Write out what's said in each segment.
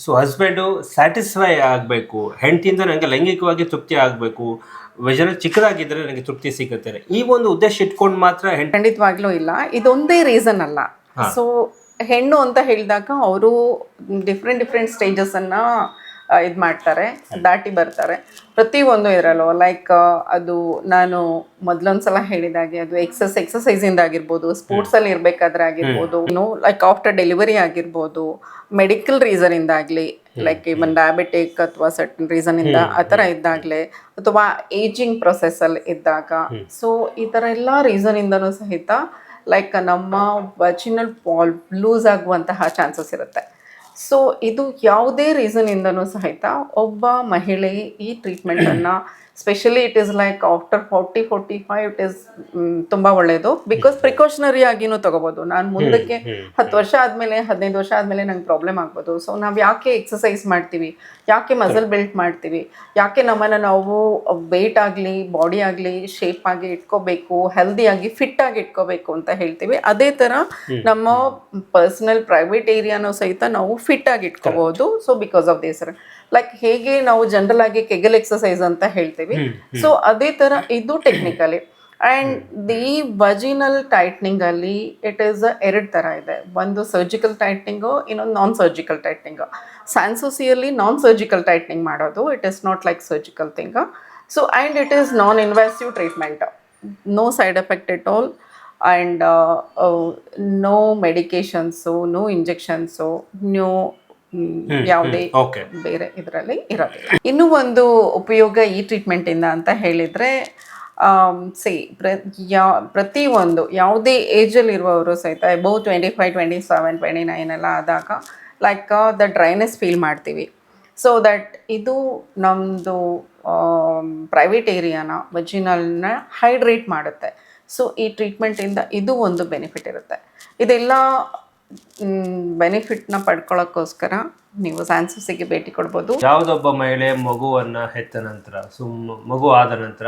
So husband satisfy ಆಗಬೇಕು, ಹೆಂಡತಿಯಿಂದ ನನಗೆ ಲೈಂಗಿಕವಾಗಿ ತೃಪ್ತಿ ಆಗಬೇಕು, ವಜನ ಚಿಕ್ಕದಾಗಿದ್ದರೆ ನನಗೆ ತೃಪ್ತಿ ಸಿಗುತ್ತೆ, ಈ ಒಂದು ಉದ್ದೇಶ ಇಟ್ಕೊಂಡು ಮಾತ್ರ ಖಂಡಿತವಾಗ್ಲೂ ಇಲ್ಲ, ಇದೊಂದೇ ರೀಸನ್ ಅಲ್ಲ. ಸೊ ಹೆಣ್ಣು ಅಂತ ಹೇಳಿದಾಗ ಅವರು ಡಿಫ್ರೆಂಟ್ ಸ್ಟೇಜಸ್ಸನ್ನು ಇದು ಮಾಡ್ತಾರೆ, ದಾಟಿ ಬರ್ತಾರೆ ಪ್ರತಿಯೊಂದು ಇದರಲ್ಲೂ. ಲೈಕ್ ಅದು ನಾನು ಮೊದಲೊಂದ್ಸಲ ಹೇಳಿದಾಗೆ ಅದು ಎಕ್ಸಸೈಸಿಂದ ಆಗಿರ್ಬೋದು, ಸ್ಪೋರ್ಟ್ಸಲ್ಲಿ ಇರಬೇಕಾದ್ರೆ ಆಗಿರ್ಬೋದು, ಲೈಕ್ ಆಫ್ಟರ್ ಡೆಲಿವರಿ ಆಗಿರ್ಬೋದು, ಮೆಡಿಕಲ್ ರೀಸನಿಂದ ಆಗಲಿ, ಲೈಕ್ ಇವನ್ ಡಯಾಬಿಟಿಕ್ ಅಥವಾ ಸರ್ಟನ್ ರೀಸನಿಂದ ಆ ಥರ ಇದ್ದಾಗಲೇ, ಅಥವಾ ಏಜಿಂಗ್ ಪ್ರೊಸೆಸ್ಸಲ್ಲಿ ಇದ್ದಾಗ, ಸೊ ಈ ಥರ ಎಲ್ಲ ರೀಸನಿಂದನೂ ಸಹಿತ ಲೈಕ್ ನಮ್ಮ ವಜಿನಲ್ ವಾಲ್ವ್ ಲೂಸ್ ಆಗುವಂತಹ ಚಾನ್ಸಸ್ ಇರುತ್ತೆ. ಸೊ ಇದು ಯಾವುದೇ ರೀಸನಿಂದನೂ ಸಹಿತ ಒಬ್ಬ ಮಹಿಳೆ ಈ ಟ್ರೀಟ್ಮೆಂಟನ್ನು, specially it is like after 40-45 it is ತುಂಬ ಒಳ್ಳೆಯದು. ಬಿಕಾಸ್ ಪ್ರಿಕಾಷನರಿ ಆಗಿನೂ ತೊಗೋಬೋದು. ನಾನು ಮುಂದಕ್ಕೆ 10 ವರ್ಷ ಆದಮೇಲೆ, 15 ವರ್ಷ ಆದಮೇಲೆ ನಂಗೆ ಪ್ರಾಬ್ಲಮ್ ಆಗ್ಬೋದು. ಸೊ ನಾವು ಯಾಕೆ ಎಕ್ಸಸೈಸ್ ಮಾಡ್ತೀವಿ, ಯಾಕೆ ಮಸಲ್ ಬಿಲ್ಟ್ ಮಾಡ್ತೀವಿ, ಯಾಕೆ ನಮ್ಮನ್ನು ನಾವು ವೆಯ್ಟ್ ಆಗಲಿ, ಬಾಡಿ ಆಗಲಿ ಶೇಪ್ ಆಗಿ ಇಟ್ಕೋಬೇಕು, ಹೆಲ್ದಿಯಾಗಿ ಫಿಟ್ಟಾಗಿ ಇಟ್ಕೋಬೇಕು ಅಂತ ಹೇಳ್ತೀವಿ. ಅದೇ ಥರ ನಮ್ಮ ಪರ್ಸನಲ್ ಪ್ರೈವೇಟ್ ಏರಿಯಾನೂ ಸಹಿತ ನಾವು ಫಿಟ್ಟಾಗಿ ಇಟ್ಕೋಬೋದು. So because of this, like ಹೇಗೆ ನಾವು ಜನರಲ್ ಆಗಿ ಕೆಗಲ್ ಎಕ್ಸಸೈಸ್ ಅಂತ ಹೇಳ್ತೀವಿ, ಸೊ ಅದೇ ಥರ ಇದು technically. And the vaginal tightening ಅಲ್ಲಿ ಇಟ್ ಈಸ್ 2 ಥರ ಇದೆ. ಒಂದು ಸರ್ಜಿಕಲ್ ಟೈಟ್ನಿಂಗು, ಇನ್ನೊಂದು ನಾನ್ ಸರ್ಜಿಕಲ್ ಟೈಟ್ನಿಂಗು. ಸ್ಯಾನ್ಸೋಸಿಯಲ್ಲಿ ನಾನ್ ಸರ್ಜಿಕಲ್ ಟೈಟ್ನಿಂಗ್ ಮಾಡೋದು, it is not like surgical thing. So and it is non invasive treatment, no side effect at all, and no medications, no injections, no ಯಾವುದೇ ಬೇರೆ ಇದರಲ್ಲಿ ಇರೋದಿಲ್ಲ. ಇನ್ನೂ ಒಂದು ಉಪಯೋಗ ಈ ಟ್ರೀಟ್ಮೆಂಟಿಂದ ಅಂತ ಹೇಳಿದರೆ, ಪ್ರತಿಯೊಂದು ಯಾವುದೇ ಏಜಲ್ಲಿರುವವರು ಸಹಿತ ಅಬೌವ್ 25, 27, 29 ಎಲ್ಲ ಆದಾಗ ಲೈಕ್ ದ ಡ್ರೈನೆಸ್ ಫೀಲ್ ಮಾಡ್ತೀವಿ. ಸೊ ದಟ್ ಇದು ನಮ್ಮದು ಪ್ರೈವೇಟ್ ಏರಿಯಾನ, ವಜಿನಲ್ನ ಹೈಡ್ರೇಟ್ ಮಾಡುತ್ತೆ. ಸೊ ಈ ಟ್ರೀಟ್ಮೆಂಟಿಂದ ಇದು ಒಂದು ಬೆನಿಫಿಟ್ ಇರುತ್ತೆ. ಇದೆಲ್ಲ ಬೆನಿಫಿಟ್ನ ಪಡ್ಕೊಳ್ಳೋಕ್ಕೋಸ್ಕರ ನೀವು ಸ್ಯಾನ್ಸೋಸಿಗೆ ಭೇಟಿ ಕೊಡ್ಬೋದು. ಯಾವುದೊಬ್ಬ ಮಹಿಳೆ ಮಗುವನ್ನು ಹೆತ್ತ ನಂತರ, ಮಗು ಆದ ನಂತರ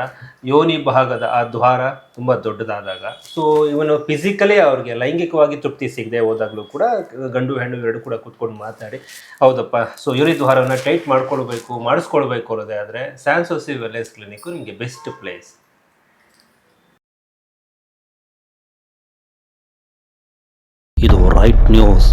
ಯೋನಿ ಭಾಗದ ಆ ದ್ವಾರ ತುಂಬ ದೊಡ್ಡದಾದಾಗ, ಸೊ ಇವನು ಫಿಸಿಕಲಿ ಅವ್ರಿಗೆ ಲೈಂಗಿಕವಾಗಿ ತೃಪ್ತಿ ಸಿಗದೆ ಹೋದಾಗಲೂ ಕೂಡ ಗಂಡು ಹೆಣ್ಣು ಎರಡು ಕೂಡ ಕೂತ್ಕೊಂಡು ಮಾತಾಡಿ, ಹೌದಪ್ಪ ಸೊ ಯೋನಿ ದ್ವಾರವನ್ನು ಟೈಟ್ ಮಾಡಿಸ್ಕೊಳ್ಬೇಕು ಅನ್ನೋದೇ ಆದರೆ ಸ್ಯಾನ್ಸೋಸಿ ವೆಲ್ನೆಸ್ ಕ್ಲಿನಿಕ್ಕು ನಿಮಗೆ ಬೆಸ್ಟ್ ಪ್ಲೇಸ್. ಇದು ರೈಟ್ ನ್ಯೂಸ್.